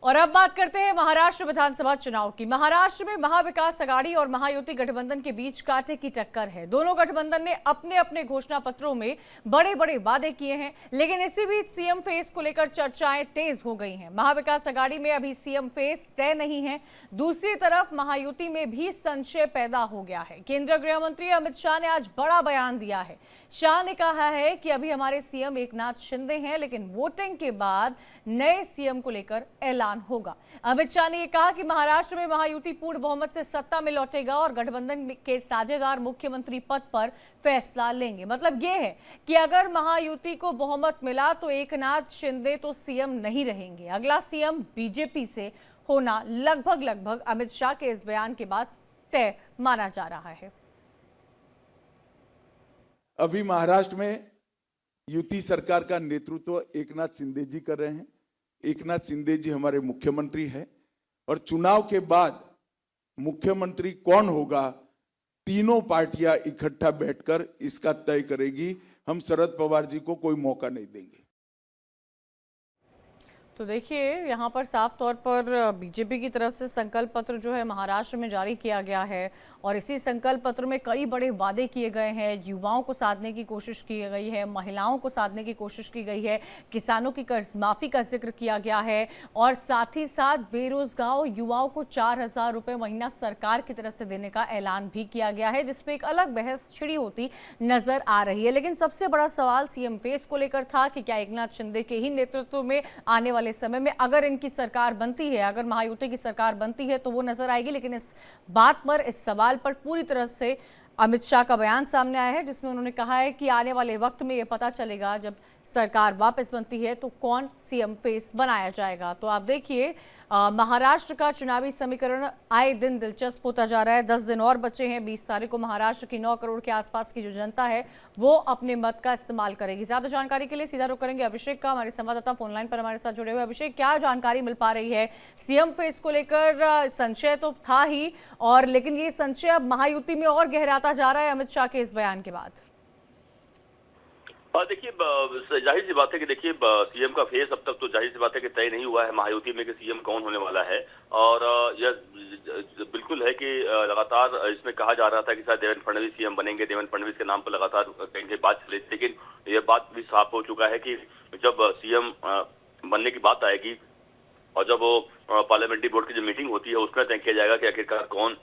और अब बात करते हैं महाराष्ट्र विधानसभा चुनाव की। महाराष्ट्र में महाविकास अघाड़ी और महायुति गठबंधन के बीच कांटे की टक्कर है। दोनों गठबंधन ने अपने अपने घोषणा पत्रों में बड़े बड़े वादे किए हैं, लेकिन इसी बीच सीएम फेस को लेकर चर्चाएं तेज हो गई हैं। महाविकास अघाड़ी में अभी सीएम फेस तय नहीं है, दूसरी तरफ महायुति में भी संशय पैदा हो गया है। केंद्रीय गृह मंत्री अमित शाह ने आज बड़ा बयान दिया है। शाह ने कहा है कि अभी हमारे सीएम एकनाथ शिंदे हैं, लेकिन वोटिंग के बाद नए सीएम को लेकर ऐलान होगा। अमित शाह ने यह कहा कि महाराष्ट्र में महायुति पूर्ण बहुमत से सत्ता में लौटेगा और गठबंधन के साझेदार मुख्यमंत्री पद पर फैसला लेंगे। मतलब यह है कि अगर महायुति को बहुमत मिला तो एकनाथ शिंदे तो सीएम नहीं रहेंगे। अगला सीएम बीजेपी से होना लगभग अमित शाह के इस बयान के बाद तय माना जा रहा है। अभी महाराष्ट्र में युति सरकार का नेतृत्व एकनाथ शिंदे जी कर रहे हैं। एकनाथ शिंदे जी हमारे मुख्यमंत्री हैं और चुनाव के बाद मुख्यमंत्री कौन होगा, तीनों पार्टियां इकट्ठा बैठकर इसका तय करेगी। हम शरद पवार जी को कोई मौका नहीं देंगे। तो देखिए, यहाँ पर साफ तौर पर बीजेपी की तरफ से संकल्प पत्र जो है महाराष्ट्र में जारी किया गया है और इसी संकल्प पत्र में कई बड़े वादे किए गए हैं। युवाओं को साधने की कोशिश की गई है, महिलाओं को साधने की कोशिश की गई है, किसानों की कर्ज माफी का जिक्र किया गया है और साथ ही साथ बेरोजगार युवाओं को 4,000 रुपये महीना सरकार की तरफ से देने का ऐलान भी किया गया है, जिसपे एक अलग बहस छिड़ी होती नजर आ रही है। लेकिन सबसे बड़ा सवाल सीएम फेस को लेकर था कि क्या एकनाथ शिंदे के ही नेतृत्व में आने वाले समय में अगर इनकी सरकार बनती है, अगर महायुति की सरकार बनती है तो वो नजर आएगी। लेकिन इस बात पर, इस सवाल पर पूरी तरह से अमित शाह का बयान सामने आया है, जिसमें उन्होंने कहा है कि आने वाले वक्त में ये पता चलेगा जब सरकार वापस बनती है तो कौन सीएम फेस बनाया जाएगा। तो आप देखिए, महाराष्ट्र का चुनावी समीकरण आए दिन दिलचस्प होता जा रहा है। 10 दिन और बचे हैं। 20 तारीख को महाराष्ट्र की 9 करोड़ के आसपास की जो जनता है वो अपने मत का इस्तेमाल करेगी। ज्यादा जानकारी के लिए सीधा रुख करेंगे अभिषेक का, हमारे संवाददाता फोनलाइन पर हमारे साथ जुड़े हुए। अभिषेक, क्या जानकारी मिल पा रही है? सीएम फेस को लेकर संशय तो था ही, और लेकिन ये संशय अब महायुति में और गहराता जा रहा है अमित शाह के इस बयान के बाद। देखिए, जाहिर सी बात है कि देखिए सीएम का फेस अब तक तो जाहिर सी बात है कि तय नहीं हुआ है महायुति में कि सीएम कौन होने वाला है। और यह बिल्कुल है कि लगातार इसमें कहा जा रहा था कि शायद देवेंद्र फडणवीस सीएम बनेंगे, देवेंद्र फडणवीस के नाम पर लगातार कहीं बात चली, लेकिन यह बात भी साफ हो चुका है कि जब सीएम बनने की बात आएगी और जब वो पार्लियामेंट्री बोर्ड की जो मीटिंग होती है उसमें तय किया जाएगा कि आखिरकार कौन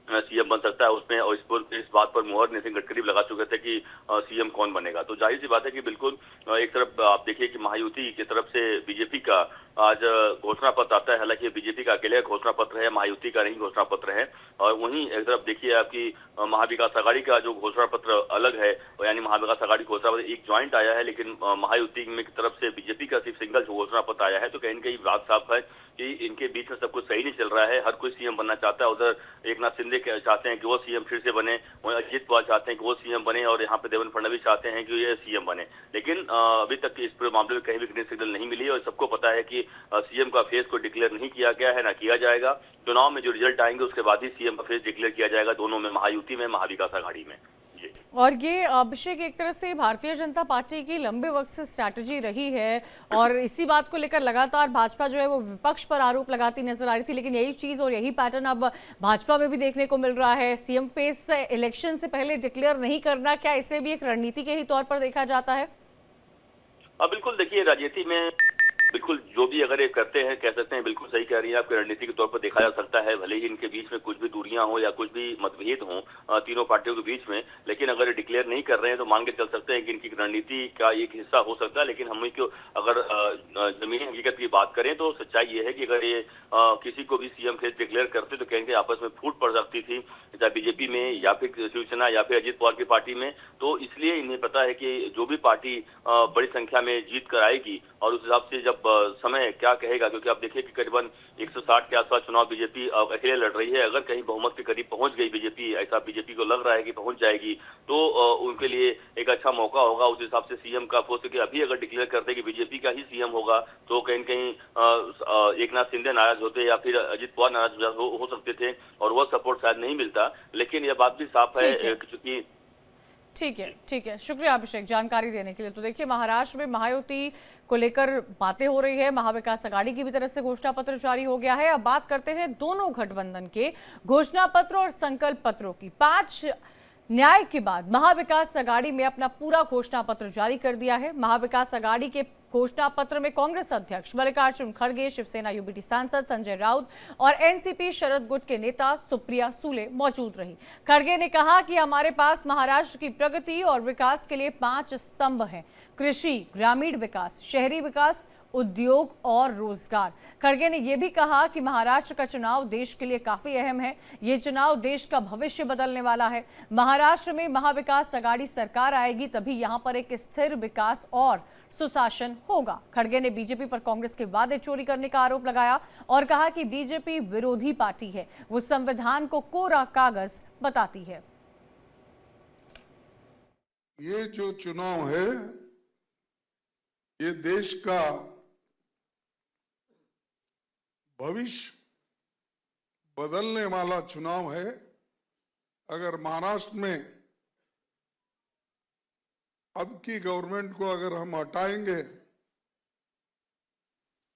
सीएम बन सकता है उसमें, और इस बात पर मुहर नितिन गडकरी लगा चुके थे कि सीएम कौन बनेगा। तो जाहिर सी बात है कि बिल्कुल एक तरफ आप देखिए कि महायुति की तरफ से बीजेपी का आज घोषणा पत्र आता है। हालांकि बीजेपी का अकेले घोषणा पत्र है, महायुति का नहीं घोषणा पत्र है। और वहीं एक तरफ देखिए आपकी महाविकास अघाड़ी का जो घोषणा पत्र अलग है, यानी महाविकास अघाड़ी घोषणा पत्र एक ज्वाइंट आया है, लेकिन महायुति में की तरफ से बीजेपी का सिर्फ सिंगल जो घोषणा पत्र आया है। तो कहीं न कहीं बात साफ है कि इनके बीच में सब कुछ सही नहीं चल रहा है। हर कोई सीएम बनना चाहता है। उधर एकनाथ शिंदे चाहते हैं कि वो सीएम फिर से बने, वहीं अजित पवार चाहते हैं कि वो सीएम बने, और यहाँ पे देवेंद्र फडणवीस चाहते हैं कि ये सीएम बने। लेकिन अभी तक इस पूरे मामले में कहीं भी ग्रीन सिग्नल नहीं मिली और सबको पता है कि सीएम का फेस को डिक्लेयर नहीं किया गया है, ना किया जाएगा। चुनाव में जो रिजल्ट आएंगे उसके बाद ही सीएम का फेस डिक्लेयर किया जाएगा, दोनों में, महायुति में, महाविकास अघाड़ी में। और ये अभिषेक एक तरह से भारतीय जनता पार्टी की लंबे वक्त से स्ट्रैटेजी रही है और इसी बात को लेकर लगातार भाजपा जो है वो विपक्ष पर आरोप लगाती नजर आ रही थी। लेकिन यही चीज और यही पैटर्न अब भाजपा में भी देखने को मिल रहा है। सीएम फेस इलेक्शन से पहले डिक्लेयर नहीं करना, क्या इसे भी एक रणनीति के ही तौर पर देखा जाता है? बिल्कुल, देखिए राजनीति में बिल्कुल जो भी अगर ये करते हैं, कह सकते हैं, बिल्कुल सही कह रही है आपकी, रणनीति के तौर पर देखा जा सकता है। भले ही इनके बीच में कुछ भी दूरियां हो या कुछ भी मतभेद हो तीनों पार्टियों के बीच में, लेकिन अगर ये डिक्लेयर नहीं कर रहे हैं तो मान के चल सकते हैं कि इनकी रणनीति का एक हिस्सा हो सकता है। लेकिन हम क्यों अगर जमीनी हकीकत की बात करें तो सच्चाई ये है कि अगर ये किसी को भी सीएम फेस डिक्लेयर करते तो कहीं आपस में फूट पड़ सकती थी, चाहे बीजेपी में या फिर शिवसेना या फिर अजित पवार की पार्टी में। तो इसलिए इन्हें पता है कि जो भी पार्टी बड़ी संख्या में जीत कर आएगी और उस हिसाब से जब समय क्या कहेगा, क्योंकि आप देखिए कि करीबन 160 के आसपास चुनाव बीजेपी अकेले लड़ रही है। अगर कहीं बहुमत के करीब पहुंच गई बीजेपी, ऐसा बीजेपी को लग रहा है कि पहुंच जाएगी, तो उनके लिए एक अच्छा मौका होगा उस हिसाब से सीएम का। हो सके अभी अगर डिक्लेयर करते कि बीजेपी का ही सीएम होगा तो कहीं न कहीं एकनाथ शिंदे नाराज होते या फिर अजित पवार नाराज हो सकते थे और वह सपोर्ट शायद नहीं मिलता। लेकिन यह बात भी साफ है, क्योंकि ठीक है, शुक्रिया अभिषेक जानकारी देने के लिए। तो देखिए, महाराष्ट्र में महायुति को लेकर बातें हो रही है, महाविकास अघाड़ी की भी तरफ से घोषणा पत्र जारी हो गया है। अब बात करते हैं दोनों गठबंधन के घोषणा पत्र और संकल्प पत्रों की। 5 न्याय के बाद महाविकास अघाड़ी में अपना पूरा घोषणा पत्र जारी कर दिया है। महाविकास अघाड़ी के घोषणा पत्र में कांग्रेस अध्यक्ष मल्लिकार्जुन खड़गे, शिवसेना यूबीटी सांसद संजय राउत और एनसीपी शरद गुट के नेता सुप्रिया सुले मौजूद रही। खड़गे ने कहा कि हमारे पास महाराष्ट्र की प्रगति और विकास के लिए 5 स्तंभ हैं: कृषि, ग्रामीण विकास, शहरी विकास, उद्योग और रोजगार। खड़गे ने यह भी कहा कि महाराष्ट्र का चुनाव देश के लिए काफी अहम है। ये चुनाव देश का भविष्य बदलने वाला है। महाराष्ट्र में महाविकास अघाड़ी सरकार आएगी तभी यहां पर एक स्थिर विकास और सुशासन होगा। खड़गे ने बीजेपी पर कांग्रेस के वादे चोरी करने का आरोप लगाया और कहा कि बीजेपी विरोधी पार्टी है, वो संविधान को कोरा कागज बताती है। ये जो चुनाव है, ये देश का भविष्य बदलने वाला चुनाव है। अगर महाराष्ट्र में अब की गवर्नमेंट को अगर हम हटाएंगे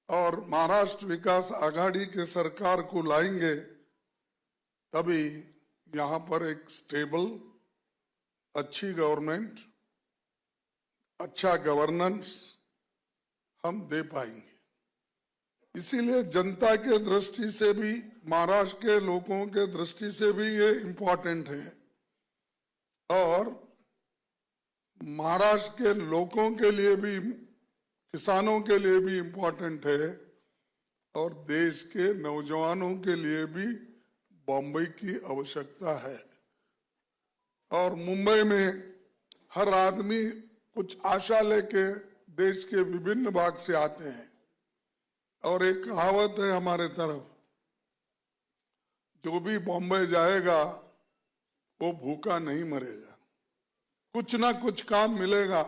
और महाराष्ट्र विकास आघाड़ी के सरकार को लाएंगे, तभी यहां पर एक स्टेबल, अच्छी गवर्नमेंट, अच्छा गवर्नेंस हम दे पाएंगे। इसीलिए जनता के दृष्टि से भी, महाराष्ट्र के लोगों के दृष्टि से भी ये इम्पोर्टेंट है और महाराष्ट्र के लोगों के लिए भी, किसानों के लिए भी इम्पोर्टेंट है और देश के नौजवानों के लिए भी बॉम्बे की आवश्यकता है। और मुंबई में हर आदमी कुछ आशा लेके देश के विभिन्न भाग से आते हैं और एक कहावत है हमारे तरफ, जो भी बॉम्बे जाएगा वो भूखा नहीं मरेगा। कुछ ना कुछ काम मिलेगा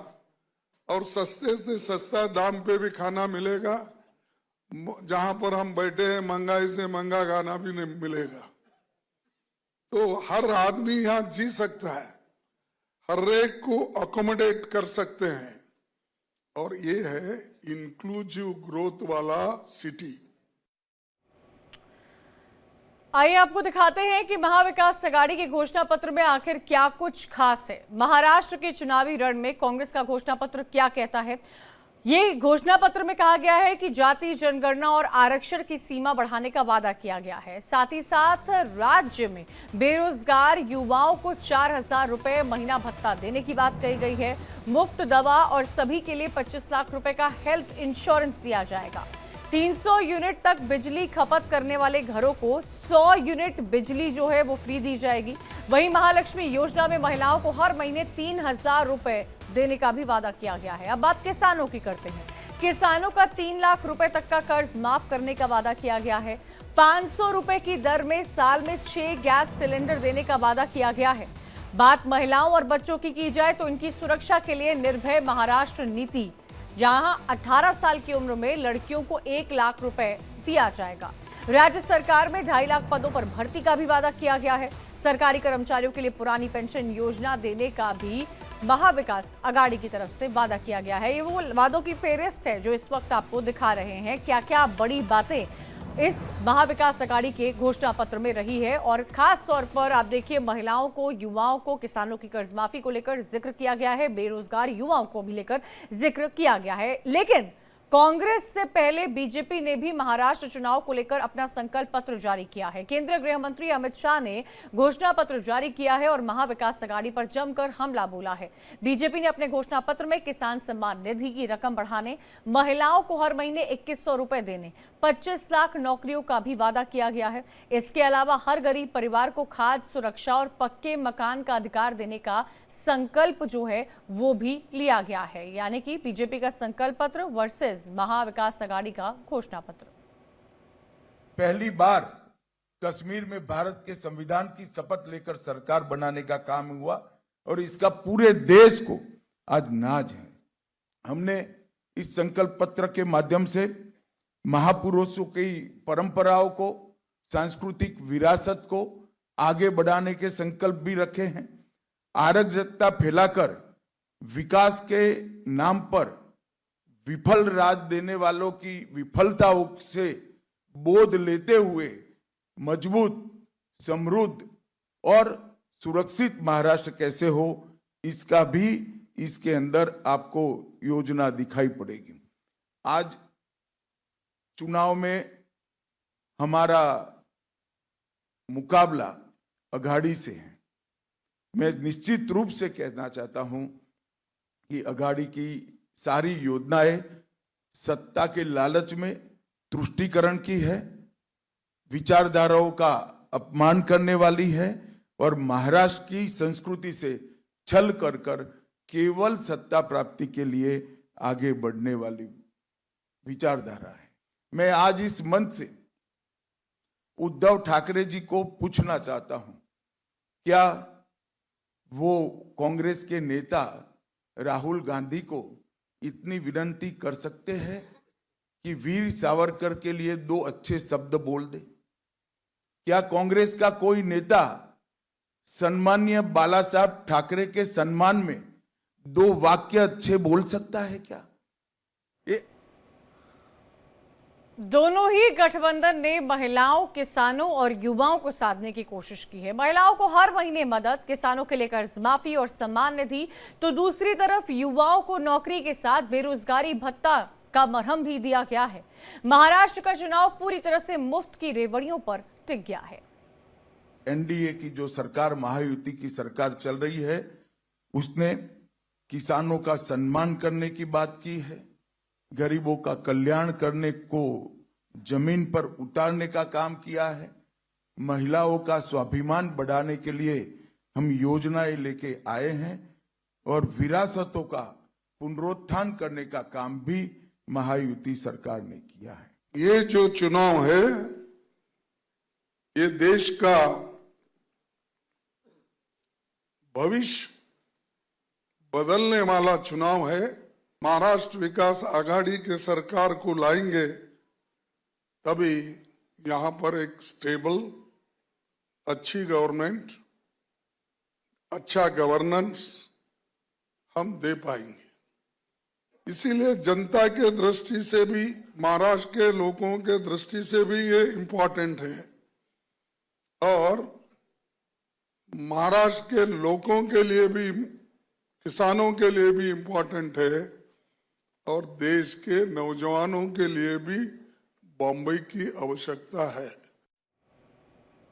और सस्ते से सस्ता दाम पे भी खाना मिलेगा। जहां पर हम बैठे हैं महंगाई से महंगा खाना भी नहीं मिलेगा। तो हर आदमी यहां जी सकता है, हर एक को अकोमोडेट कर सकते हैं और ये है इंक्लूसिव ग्रोथ वाला सिटी। आइए आपको दिखाते हैं कि महाविकास अघाड़ी के घोषणा पत्र में आखिर क्या कुछ खास है। महाराष्ट्र के चुनावी रण में कांग्रेस का घोषणा पत्र क्या कहता है। ये घोषणा पत्र में कहा गया है कि जाति जनगणना और आरक्षण की सीमा बढ़ाने का वादा किया गया है। साथ ही साथ राज्य में बेरोजगार युवाओं को 4,000 रुपए महीना भत्ता देने की बात कही गई है। मुफ्त दवा और सभी के लिए 25 लाख रुपए का हेल्थ इंश्योरेंस दिया जाएगा। 300 यूनिट तक बिजली खपत करने वाले घरों को 100 यूनिट बिजली जो है वो फ्री दी जाएगी। वहीं महालक्ष्मी योजना में महिलाओं को हर महीने 3,000 रुपए देने का भी वादा किया गया है। अब बात किसानों की करते हैं। किसानों का 3 लाख रुपए तक का कर्ज माफ करने का वादा किया गया है। 500 रुपए की दर में साल में 6 गैस सिलेंडर देने का वादा किया गया है। बात महिलाओं और बच्चों की जाए तो इनकी सुरक्षा के लिए निर्भय महाराष्ट्र नीति, जहां 18 साल की उम्र में लड़कियों को 1 लाख रुपए दिया जाएगा। राज्य सरकार में 2.5 लाख पदों पर भर्ती का भी वादा किया गया है। सरकारी कर्मचारियों के लिए पुरानी पेंशन योजना देने का भी महाविकास अघाड़ी की तरफ से वादा किया गया है। ये वो वादों की फेहरिस्त है जो इस वक्त आपको दिखा रहे हैं। क्या क्या बड़ी बातें इस महाविकास अघाड़ी के घोषणा पत्र में रही है और खास तौर पर आप देखिए, महिलाओं को, युवाओं को, किसानों की कर्ज माफी को लेकर जिक्र किया गया है। बेरोजगार युवाओं को भी लेकर जिक्र किया गया है। लेकिन कांग्रेस से पहले बीजेपी ने भी महाराष्ट्र चुनाव को लेकर अपना संकल्प पत्र जारी किया है। केंद्रीय गृह मंत्री अमित शाह ने घोषणा पत्र जारी किया है और महाविकास अघाड़ी पर जमकर हमला बोला है। बीजेपी ने अपने घोषणा पत्र में किसान सम्मान निधि की रकम बढ़ाने, महिलाओं को हर महीने 2100 रुपए देने, 25 लाख नौकरियों का भी वादा किया गया है। इसके अलावा हर गरीब परिवार को खाद्य सुरक्षा और पक्के मकान का अधिकार देने का संकल्प जो है वो भी लिया गया है। यानी कि बीजेपी का संकल्प पत्र वर्सेस महाविकास अघाड़ी का घोषणा पत्र। पहली बार कश्मीर में भारत के संविधान की शपथ लेकर सरकार बनाने का काम हुआ और इसका पूरे देश को आज नाज है। हमने इस संकल्प पत्र के माध्यम से महापुरुषों की परंपराओं को, सांस्कृतिक विरासत को आगे बढ़ाने के संकल्प भी रखे हैं। अराजकता फैलाकर विकास के नाम पर विफल राज देने वालों की विफलताओं से बोध लेते हुए मजबूत, समृद्ध और सुरक्षित महाराष्ट्र कैसे हो, इसका भी इसके अंदर आपको योजना दिखाई पड़ेगी। आज चुनाव में हमारा मुकाबला अघाड़ी से है। मैं निश्चित रूप से कहना चाहता हूं कि अघाड़ी की सारी योजनाएं सत्ता के लालच में तुष्टीकरण की है, विचारधाराओं का अपमान करने वाली है और महाराष्ट्र की संस्कृति से छल कर केवल सत्ता प्राप्ति के लिए आगे बढ़ने वाली विचारधारा है। मैं आज इस मंच से उद्धव ठाकरे जी को पूछना चाहता हूं, क्या वो कांग्रेस के नेता राहुल गांधी को इतनी विनती कर सकते हैं कि वीर सावरकर के लिए 2 अच्छे शब्द बोल दे? क्या कांग्रेस का कोई नेता सम्माननीय बाला साहब ठाकरे के सम्मान में 2 वाक्य अच्छे बोल सकता है क्या? दोनों ही गठबंधन ने महिलाओं, किसानों और युवाओं को साधने की कोशिश की है। महिलाओं को हर महीने मदद, किसानों के लिए कर्ज माफी और सम्मान निधि, तो दूसरी तरफ युवाओं को नौकरी के साथ बेरोजगारी भत्ता का मरहम भी दिया गया है। महाराष्ट्र का चुनाव पूरी तरह से मुफ्त की रेवड़ियों पर टिक गया है। एनडीए की जो सरकार, महायुति की सरकार चल रही है, उसने किसानों का सम्मान करने की बात की है, गरीबों का कल्याण करने को जमीन पर उतारने का काम किया है, महिलाओं का स्वाभिमान बढ़ाने के लिए हम योजनाएं लेके आए हैं और विरासतों का पुनरुत्थान करने का काम भी महायुति सरकार ने किया है। ये जो चुनाव है, ये देश का भविष्य बदलने वाला चुनाव है। महाराष्ट्र विकास आघाड़ी के सरकार को लाएंगे तभी यहां पर एक स्टेबल, अच्छी गवर्नमेंट, अच्छा गवर्नेंस हम दे पाएंगे। इसीलिए जनता के दृष्टि से भी, महाराष्ट्र के लोगों के दृष्टि से भी ये इम्पोर्टेंट है और महाराष्ट्र के लोगों के लिए भी, किसानों के लिए भी इम्पोर्टेंट है और देश के नौजवानों के लिए भी बॉम्बे की आवश्यकता है।